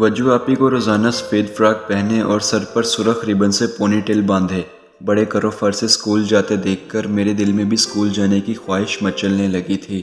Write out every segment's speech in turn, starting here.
وجو آپی کو روزانہ سفید فراک پہنے اور سر پر سرخ ربن سے پونی ٹیل باندھے بڑے کرو فر سے اسکول جاتے دیکھ کر میرے دل میں بھی اسکول جانے کی خواہش مچلنے لگی تھی۔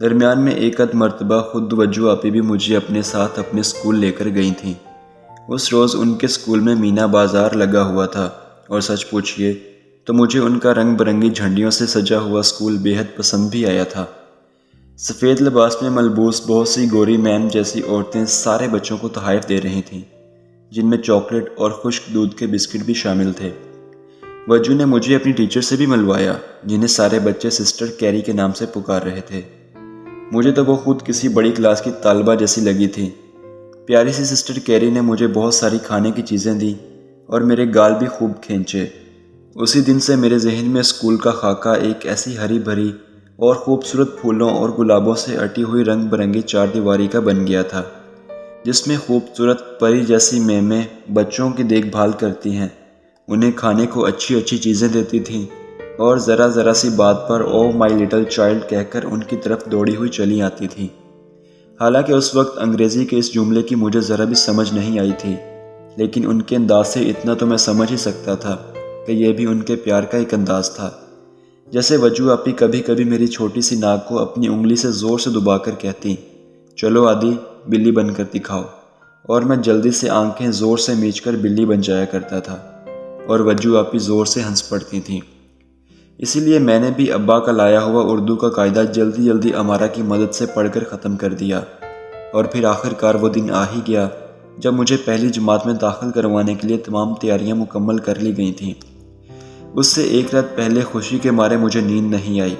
درمیان میں ایک آدھ مرتبہ خود وجو آپی بھی مجھے اپنے ساتھ اپنے اسکول لے کر گئی تھیں۔ اس روز ان کے اسکول میں مینا بازار لگا ہوا تھا اور سچ پوچھئے تو مجھے ان کا رنگ برنگی جھنڈیوں سے سجا ہوا اسکول بے حد پسند بھی آیا تھا۔ سفید لباس میں ملبوس بہت سی گوری میم جیسی عورتیں سارے بچوں کو تحائف دے رہی تھیں، جن میں چاکلیٹ اور خشک دودھ کے بسکٹ بھی شامل تھے۔ وجو نے مجھے اپنی ٹیچر سے بھی ملوایا، جنہیں سارے بچے سسٹر کیری کے نام سے پکار رہے تھے۔ مجھے تو وہ خود کسی بڑی کلاس کی طالبہ جیسی لگی تھی۔ پیاری سی سسٹر کیری نے مجھے بہت ساری کھانے کی چیزیں دیں اور میرے گال بھی خوب کھینچے۔ اسی دن سے میرے ذہن میں اسکول کا خاکہ ایک ایسی ہری بھری اور خوبصورت پھولوں اور گلابوں سے اٹی ہوئی رنگ برنگی چار دیواری کا بن گیا تھا، جس میں خوبصورت پری جیسی میمیں بچوں کی دیکھ بھال کرتی ہیں، انہیں کھانے کو اچھی اچھی چیزیں دیتی تھیں اور ذرا ذرا سی بات پر او مائی لٹل چائلڈ کہہ کر ان کی طرف دوڑی ہوئی چلی آتی تھیں۔ حالانکہ اس وقت انگریزی کے اس جملے کی مجھے ذرا بھی سمجھ نہیں آئی تھی، لیکن ان کے انداز سے اتنا تو میں سمجھ ہی سکتا تھا کہ یہ بھی ان کے پیار کا ایک انداز تھا۔ جیسے وجو آپی کبھی کبھی میری چھوٹی سی ناک کو اپنی انگلی سے زور سے دبا کر کہتی، چلو آدی بلی بن کر دکھاؤ، اور میں جلدی سے آنکھیں زور سے میچ کر بلی بن جایا کرتا تھا، اور وجو آپی زور سے ہنس پڑتی تھیں۔ اسی لیے میں نے بھی ابا کا لایا ہوا اردو کا قاعدہ جلدی جلدی امارا کی مدد سے پڑھ کر ختم کر دیا، اور پھر آخر کار وہ دن آ ہی گیا جب مجھے پہلی جماعت میں داخل کروانے کے لیے تمام تیاریاں مکمل کر لی گئی تھیں۔ اس سے ایک رات پہلے خوشی کے مارے مجھے نیند نہیں آئی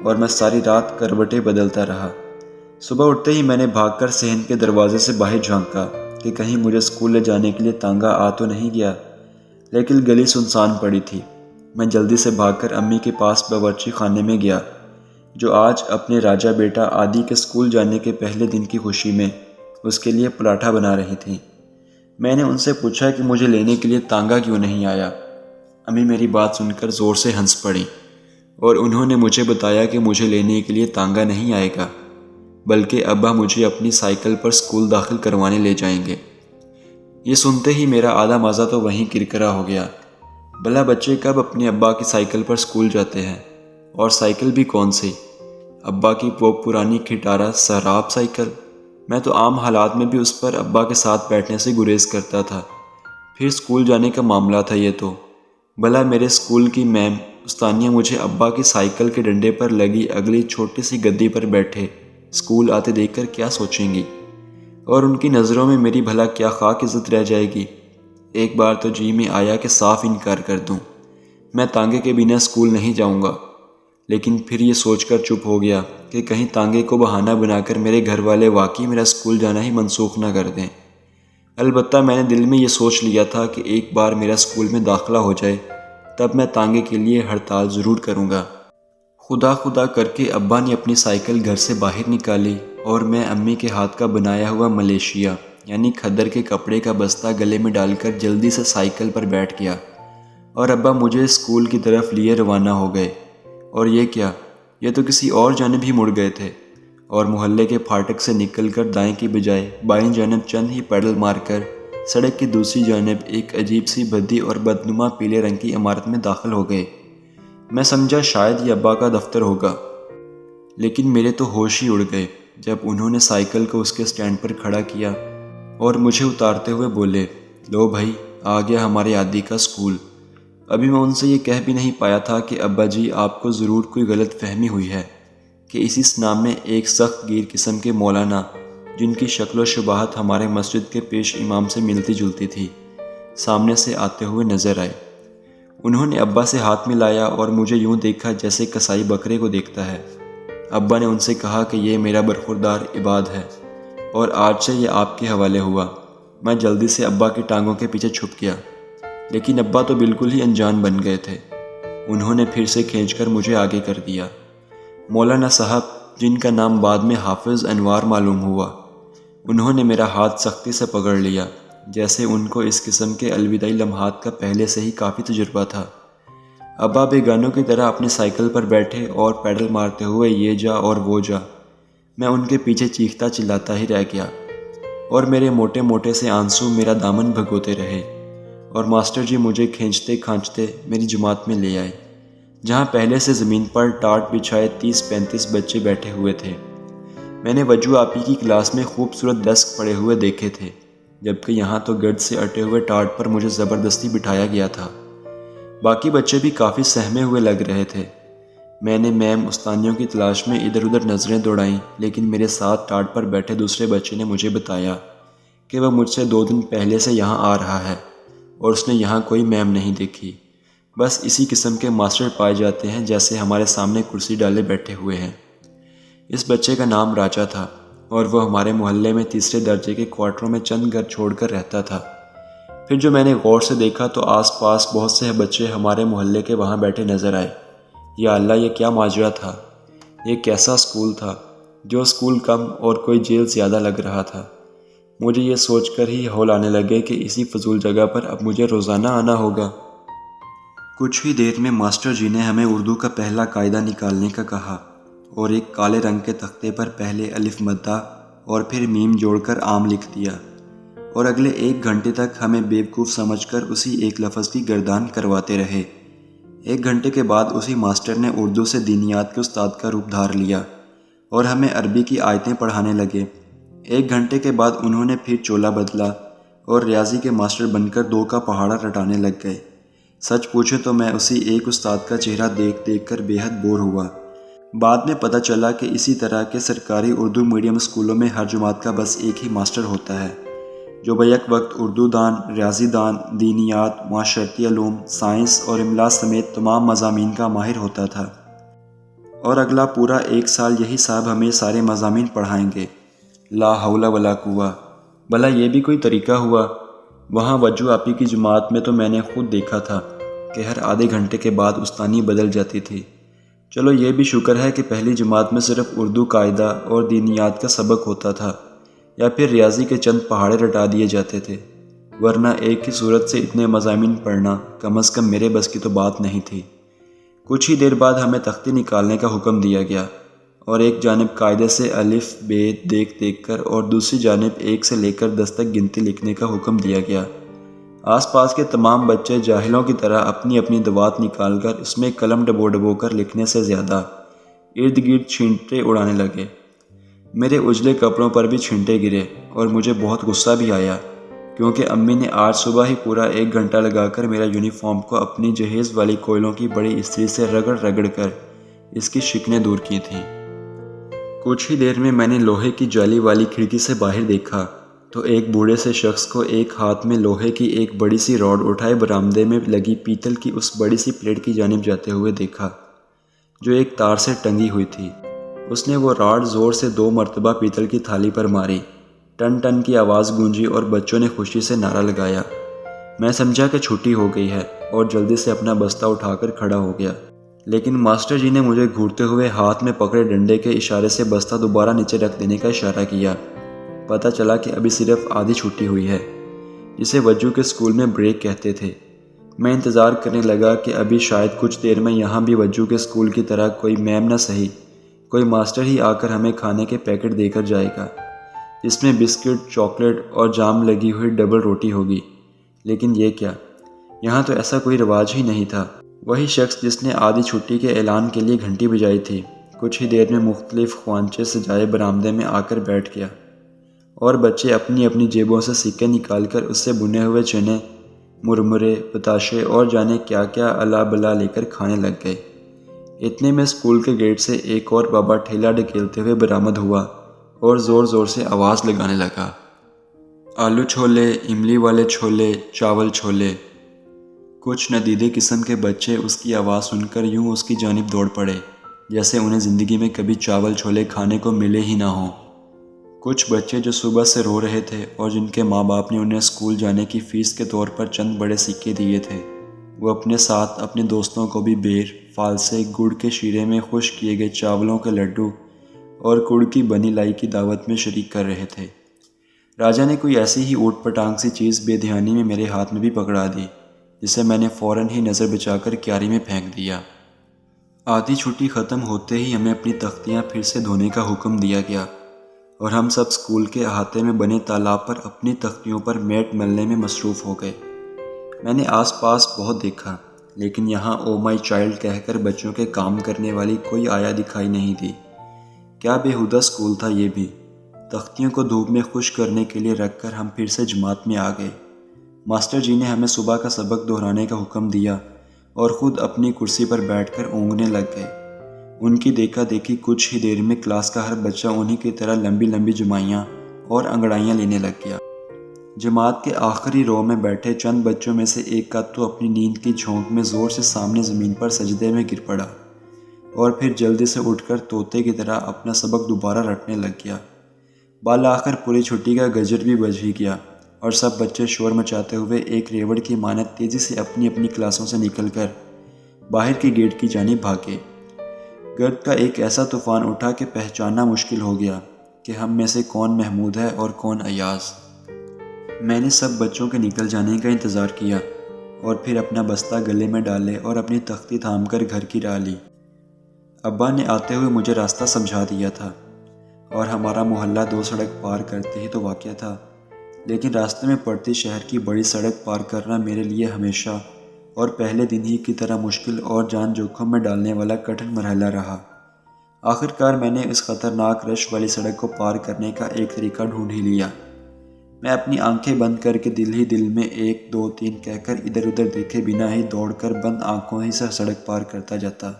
اور میں ساری رات کروٹیں بدلتا رہا۔ صبح اٹھتے ہی میں نے بھاگ کر صحن کے دروازے سے باہر جھانکا کہ کہیں مجھے اسکول لے جانے کے لیے تانگا آ تو نہیں گیا، لیکن گلی سنسان پڑی تھی۔ میں جلدی سے بھاگ کر امی کے پاس باورچی خانے میں گیا، جو آج اپنے راجہ بیٹا آدی کے اسکول جانے کے پہلے دن کی خوشی میں اس کے لیے پراٹھا بنا رہی تھی۔ میں نے ان سے پوچھا کہ مجھے لینے کے لیے تانگا کیوں نہیں آیا۔ امی میری بات سن کر زور سے ہنس پڑی اور انہوں نے مجھے بتایا کہ مجھے لینے کے لیے تانگا نہیں آئے گا، بلکہ ابا مجھے اپنی سائیکل پر اسکول داخل کروانے لے جائیں گے۔ یہ سنتے ہی میرا آدھا مزہ تو وہیں کرکرا ہو گیا۔ بھلا بچے کب اپنے ابا کی سائیکل پر اسکول جاتے ہیں، اور سائیکل بھی کون سی؟ ابا کی وہ پرانی کھٹارا سراب سائیکل۔ میں تو عام حالات میں بھی اس پر ابا کے ساتھ بیٹھنے سے گریز کرتا تھا، پھر اسکول جانے کا معاملہ تھا یہ تو۔ بھلا میرے اسکول کی میم استانیہ مجھے ابا کی سائیکل کے ڈنڈے پر لگی اگلی چھوٹی سی گدی پر بیٹھے اسکول آتے دیکھ کر کیا سوچیں گی، اور ان کی نظروں میں میری بھلا کیا خاک عزت رہ جائے گی۔ ایک بار تو جی میں آیا کہ صاف انکار کر دوں، میں تانگے کے بنا اسکول نہیں جاؤں گا، لیکن پھر یہ سوچ کر چپ ہو گیا کہ کہیں تانگے کو بہانہ بنا کر میرے گھر والے واقعی میرا اسکول جانا ہی منسوخ نہ کر دیں۔ البتہ میں نے دل میں یہ سوچ لیا تھا کہ ایک بار میرا اسکول میں داخلہ ہو جائے تب میں تانگے کے لیے ہڑتال ضرور کروں گا۔ خدا خدا کر کے ابا نے اپنی سائیکل گھر سے باہر نکالی اور میں امی کے ہاتھ کا بنایا ہوا ملیشیا یعنی کھدر کے کپڑے کا بستہ گلے میں ڈال کر جلدی سے سائیکل پر بیٹھ گیا، اور ابا مجھے اسکول کی طرف لیے روانہ ہو گئے۔ اور یہ کیا، یہ تو کسی اور جانب ہی مڑ گئے تھے، اور محلے کے پھاٹک سے نکل کر دائیں کی بجائے بائیں جانب چند ہی پیڈل مار کر سڑک کی دوسری جانب ایک عجیب سی بھدی اور بدنما پیلے رنگ کی عمارت میں داخل ہو گئے۔ میں سمجھا شاید یہ ابا کا دفتر ہوگا، لیکن میرے تو ہوش ہی اڑ گئے جب انہوں نے سائیکل کو اس کے سٹینڈ پر کھڑا کیا اور مجھے اتارتے ہوئے بولے، لو بھائی آ گیا ہمارے عادی کا اسکول۔ ابھی میں ان سے یہ کہہ بھی نہیں پایا تھا کہ ابا جی آپ کو ضرور کوئی غلط فہمی ہوئی ہے کہ اسی نام میں ایک سخت گیر قسم کے مولانا، جن کی شکل و شباہت ہمارے مسجد کے پیش امام سے ملتی جلتی تھی، سامنے سے آتے ہوئے نظر آئے۔ انہوں نے ابا سے ہاتھ ملایا اور مجھے یوں دیکھا جیسے کسائی بکرے کو دیکھتا ہے۔ ابا نے ان سے کہا کہ یہ میرا برخوردار عباد ہے اور آج سے یہ آپ کے حوالے ہوا۔ میں جلدی سے ابا کی ٹانگوں کے پیچھے چھپ گیا، لیکن ابا تو بالکل ہی انجان بن گئے تھے۔ انہوں نے پھر سے کھینچ کر مجھے آگے کر دیا۔ مولانا صاحب، جن کا نام بعد میں حافظ انوار معلوم ہوا، انہوں نے میرا ہاتھ سختی سے پکڑ لیا، جیسے ان کو اس قسم کے الوداعی لمحات کا پہلے سے ہی کافی تجربہ تھا۔ ابا بیگانوں کی طرح اپنی سائیکل پر بیٹھے اور پیڈل مارتے ہوئے یہ جا اور وہ جا۔ میں ان کے پیچھے چیختا چلاتا ہی رہ گیا، اور میرے موٹے موٹے سے آنسو میرا دامن بھگوتے رہے، اور ماسٹر جی مجھے کھینچتے کھانچتے میری جماعت میں لے آئے، جہاں پہلے سے زمین پر ٹاٹ بچھائے 30-35 بچے بیٹھے ہوئے تھے۔ میں نے وجو آپی کی کلاس میں خوبصورت ڈیسک پڑے ہوئے دیکھے تھے، جبکہ یہاں تو گرد سے اٹے ہوئے ٹاٹ پر مجھے زبردستی بٹھایا گیا تھا۔ باقی بچے بھی کافی سہمے ہوئے لگ رہے تھے۔ میں نے میم استانیوں کی تلاش میں ادھر ادھر نظریں دوڑائیں، لیکن میرے ساتھ ٹاٹ پر بیٹھے دوسرے بچے نے مجھے بتایا کہ وہ مجھ سے 2 دن پہلے سے یہاں آ رہا ہے اور اس نے یہاں کوئی میم نہیں دیکھی، بس اسی قسم کے ماسٹر پائے جاتے ہیں جیسے ہمارے سامنے کرسی ڈالے بیٹھے ہوئے ہیں۔ اس بچے کا نام راجا تھا اور وہ ہمارے محلے میں 3 درجے کے کوارٹروں میں چند گھر چھوڑ کر رہتا تھا۔ پھر جو میں نے غور سے دیکھا تو آس پاس بہت سے بچے ہمارے محلے کے وہاں بیٹھے نظر آئے۔ یا اللہ، یہ کیا ماجرا تھا! یہ کیسا اسکول تھا! جو اسکول کم اور کوئی جیل زیادہ لگ رہا تھا۔ مجھے یہ سوچ کر ہی ہول آنے لگے کہ اسی فضول جگہ پر اب مجھے روزانہ آنا ہوگا۔ کچھ ہی دیر میں ماسٹر جی نے ہمیں اردو کا پہلا قاعدہ نکالنے کا کہا اور ایک کالے رنگ کے تختے پر پہلے الف مدہ اور پھر میم جوڑ کر عام لکھ دیا، اور اگلے 1 گھنٹے تک ہمیں بیوقوف سمجھ کر اسی ایک لفظ کی گردان کرواتے رہے۔ 1 گھنٹے کے بعد اسی ماسٹر نے اردو سے دینیات کے استاد کا روپ دھار لیا اور ہمیں عربی کی آیتیں پڑھانے لگے۔ 1 گھنٹے کے بعد انہوں نے پھر چولا بدلا اور ریاضی کے ماسٹر بن کر 2 کا پہاڑا رٹانے لگ گئے۔ سچ پوچھیں تو میں اسی ایک استاد کا چہرہ دیکھ دیکھ کر بے حد بور ہوا۔ بعد میں پتہ چلا کہ اسی طرح کے سرکاری اردو میڈیم اسکولوں میں ہر جماعت کا بس ایک ہی ماسٹر ہوتا ہے، جو بیک وقت اردو دان، ریاضی دان، دینیات، معاشرتی علوم، سائنس اور املا سمیت تمام مضامین کا ماہر ہوتا تھا، اور اگلا پورا 1 سال یہی صاحب ہمیں سارے مضامین پڑھائیں گے۔ لا حول ولا قوہ! بھلا یہ بھی کوئی طریقہ ہوا؟ وہاں وجو آپی کی جماعت میں تو میں نے خود دیکھا تھا کہ ہر آدھے گھنٹے کے بعد استانی بدل جاتی تھی۔ چلو یہ بھی شکر ہے کہ پہلی جماعت میں صرف اردو قاعدہ اور دینیات کا سبق ہوتا تھا، یا پھر ریاضی کے چند پہاڑے رٹا دیے جاتے تھے، ورنہ ایک ہی صورت سے اتنے مضامین پڑھنا کم از کم میرے بس کی تو بات نہیں تھی۔ کچھ ہی دیر بعد ہمیں تختی نکالنے کا حکم دیا گیا اور ایک جانب قاعدے سے الف ب دیکھ دیکھ کر اور دوسری جانب 1 سے لے کر 10 تک گنتی لکھنے کا حکم دیا گیا۔ آس پاس کے تمام بچے جاہلوں کی طرح اپنی اپنی دوات نکال کر اس میں قلم ڈبو ڈبو کر لکھنے سے زیادہ ارد گرد چھینٹے اڑانے لگے۔ میرے اجلے کپڑوں پر بھی چھینٹے گرے اور مجھے بہت غصہ بھی آیا، کیونکہ امی نے آج صبح ہی پورا 1 گھنٹہ لگا کر میرا یونیفارم کو اپنی جہیز والی کوئلوں کی بڑی استری سے رگڑ رگڑ کر اس کی شکنیں دور کی تھیں۔ کچھ ہی دیر میں نے لوہے کی جالی والی کھڑکی سے باہر دیکھا تو ایک بوڑھے سے شخص کو ایک ہاتھ میں لوہے کی ایک بڑی سی راڈ اٹھائے برآمدے میں لگی پیتل کی اس بڑی سی پلیٹ کی جانب جاتے ہوئے دیکھا، جو ایک تار سے ٹنگی ہوئی تھی۔ اس نے وہ راڈ زور سے 2 مرتبہ پیتل کی تھالی پر ماری، ٹن ٹن کی آواز گونجی اور بچوں نے خوشی سے نعرہ لگایا۔ میں سمجھا کہ چھٹی ہو گئی ہے اور جلدی سے اپنا بستہ اٹھا کر کھڑا ہو گیا، لیکن ماسٹر جی نے مجھے گھورتے ہوئے ہاتھ میں پکڑے ڈنڈے کے اشارے سے بستہ دوبارہ نیچے رکھ دینے کا اشارہ کیا۔ پتہ چلا کہ ابھی صرف آدھی چھٹی ہوئی ہے، جسے وجو کے اسکول میں بریک کہتے تھے۔ میں انتظار کرنے لگا کہ ابھی شاید کچھ دیر میں یہاں بھی وجو کے اسکول کی طرح کوئی میم نہ سہی، کوئی ماسٹر ہی آ کر ہمیں کھانے کے پیکٹ دے کر جائے گا، جس میں بسکٹ، چاکلیٹ اور جام لگی ہوئی ڈبل روٹی ہوگی۔ لیکن یہ کیا! یہاں تو ایسا کوئی رواج ہی نہیں تھا۔ وہی شخص جس نے آدھی چھٹی کے اعلان کے لیے گھنٹی بجائی تھی، کچھ ہی دیر میں مختلف خوانچے سجائے برآمدے میں آ کر بیٹھ گیا، اور بچے اپنی اپنی جیبوں سے سکے نکال کر اس سے بنے ہوئے چنے، مرمرے، بتاشے اور جانے کیا کیا الا بلا لے کر کھانے لگ گئے۔ اتنے میں اسکول کے گیٹ سے ایک اور بابا ٹھیلا ڈھکیلتے ہوئے برآمد ہوا اور زور زور سے آواز لگانے لگا، آلو چھولے، املی والے چھولے، چاول چھولے۔ کچھ ندیدے قسم کے بچے اس کی آواز سن کر یوں اس کی جانب دوڑ پڑے جیسے انہیں زندگی میں کبھی چاول چھولے کھانے کو ملے ہی نہ ہوں۔ کچھ بچے جو صبح سے رو رہے تھے اور جن کے ماں باپ نے انہیں اسکول جانے کی فیس کے طور پر چند بڑے سکے دیے تھے، وہ اپنے ساتھ اپنے دوستوں کو بھی بیر، فالسے، گڑ کے شیرے میں خشک کیے گئے چاولوں کے لڈو اور گڑ کی بنی لائی کی دعوت میں شریک کر رہے تھے۔ راجا نے کوئی ایسی ہی اوٹ پٹانگ سی چیز بے دھیانی میں میرے ہاتھ میں بھی پکڑا دی، جسے میں نے فوراً ہی نظر بچا کر کیاری میں پھینک دیا۔ آدھی چھٹی ختم ہوتے ہی ہمیں اپنی تختیاں پھر سے دھونے کا حکم دیا گیا اور ہم سب اسکول کے احاطے میں بنے تالاب پر اپنی تختیوں پر میٹ ملنے میں مصروف ہو گئے۔ میں نے آس پاس بہت دیکھا، لیکن یہاں او مائی چائلڈ کہہ کر بچوں کے کام کرنے والی کوئی آیا دکھائی نہیں دی۔ کیا بےہودہ اسکول تھا یہ بھی۔ تختیوں کو دھوپ میں خشک کرنے کے لیے رکھ کر ہم پھر سے جماعت میں آ گئے۔ ماسٹر جی نے ہمیں صبح کا سبق دہرانے کا حکم دیا اور خود اپنی کرسی پر بیٹھ کر اونگنے لگ گئے۔ ان کی دیکھا دیکھی کچھ ہی دیر میں کلاس کا ہر بچہ انہی کی طرح لمبی لمبی جمائیاں اور انگڑائیاں لینے لگ گیا۔ جماعت کے آخری رو میں بیٹھے چند بچوں میں سے ایک کا تو اپنی نیند کی جھونک میں زور سے سامنے زمین پر سجدے میں گر پڑا اور پھر جلدی سے اٹھ کر طوطے کی طرح اپنا سبق دوبارہ رٹنے لگ گیا۔ بالآخر پوری چھٹی کا گجر بھی بج ہی گیا اور سب بچے شور مچاتے ہوئے ایک ریوڑ کی مانند تیزی سے اپنی اپنی کلاسوں سے نکل کر باہر کے گیٹ کی جانب بھاگے۔ گرد کا ایک ایسا طوفان اٹھا کہ پہچاننا مشکل ہو گیا کہ ہم میں سے کون محمود ہے اور کون ایاز۔ میں نے سب بچوں کے نکل جانے کا انتظار کیا اور پھر اپنا بستہ گلے میں ڈالے اور اپنی تختی تھام کر گھر کی راہ لی۔ ابا نے آتے ہوئے مجھے راستہ سمجھا دیا تھا اور ہمارا محلہ 2 سڑک پار کرتے ہی تو واقع تھا، لیکن راستے میں پڑتی شہر کی بڑی سڑک پار کرنا میرے لیے ہمیشہ اور پہلے دن ہی کی طرح مشکل اور جان جوکھم میں ڈالنے والا کٹھن مرحلہ رہا۔ آخرکار میں نے اس خطرناک رش والی سڑک کو پار کرنے کا ایک طریقہ ڈھونڈ ہی لیا۔ میں اپنی آنکھیں بند کر کے دل ہی دل میں 1 2 3 کہہ کر ادھر ادھر دیکھے بنا ہی دوڑ کر بند آنکھوں ہی سے سڑک پار کرتا جاتا۔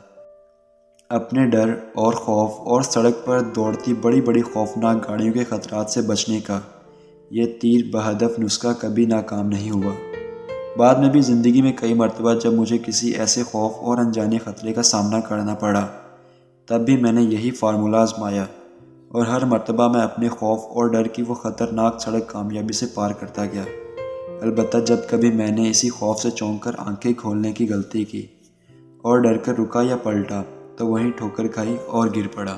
اپنے ڈر اور خوف اور سڑک پر دوڑتی بڑی بڑی خوفناک گاڑیوں کے خطرات سے بچنے کا یہ تیر بہدف نسخہ کبھی ناکام نہیں ہوا۔ بعد میں بھی زندگی میں کئی مرتبہ جب مجھے کسی ایسے خوف اور انجانے خطرے کا سامنا کرنا پڑا، تب بھی میں نے یہی فارمولہ آزمایا اور ہر مرتبہ میں اپنے خوف اور ڈر کی وہ خطرناک سڑک کامیابی سے پار کرتا گیا۔ البتہ جب کبھی میں نے اسی خوف سے چونک کر آنکھیں کھولنے کی غلطی کی اور ڈر کر رکا یا پلٹا، تو وہیں ٹھوکر کھائی اور گر پڑا۔